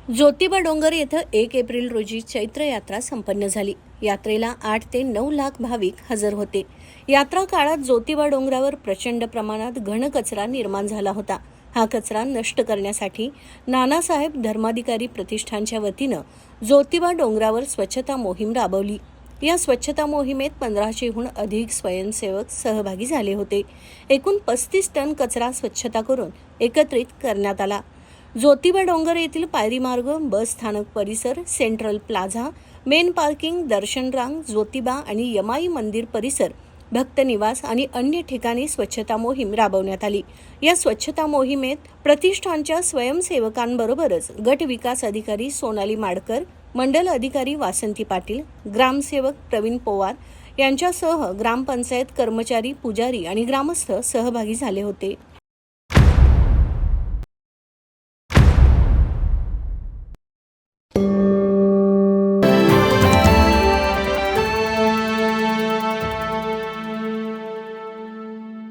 ज्योतिबा डोंगर येथे 1 एप्रिल रोजी चैत्र यात्रा संपन्न झाली। यात्रेला 8 ते 9 लाख भाविक हजर होते। यात्रा काळात ज्योतिबा डोंगरावर प्रचंड प्रमाणात घनकचरा निर्माण झाला होता। हा कचरा नष्ट करण्यासाठी नानासाहेब धर्माधिकारी प्रतिष्ठानच्या वतीनं ज्योतिबा डोंगरावर स्वच्छता मोहीम राबवली। या स्वच्छता मोहिमेत 1500हून अधिक स्वयंसेवक सहभागी झाले होते। एकूण 35 टन कचरा स्वच्छता करून एकत्रित करण्यात आला। ज्योतिबा डोंगर येथील पायरी मार्ग, बस स्थानक परिसर, सेंट्रल प्लाझा, मेन पार्किंग, दर्शन रांग, ज्योतिबा आणि यमाई मंदिर परिसर, भक्त निवास आणि अन्य ठिकाणी स्वच्छता मोहीम राबवण्यात आली। या स्वच्छता मोहिमेत प्रतिष्ठानच्या स्वयंसेवकांबरोबरच गट विकास अधिकारी सोनाली माडकर, मंडल अधिकारी वासंती पाटील, ग्रामसेवक प्रवीण पोवार यांच्यासह ग्रामपंचायत कर्मचारी, पुजारी आणि ग्रामस्थ सहभागी झाले होते।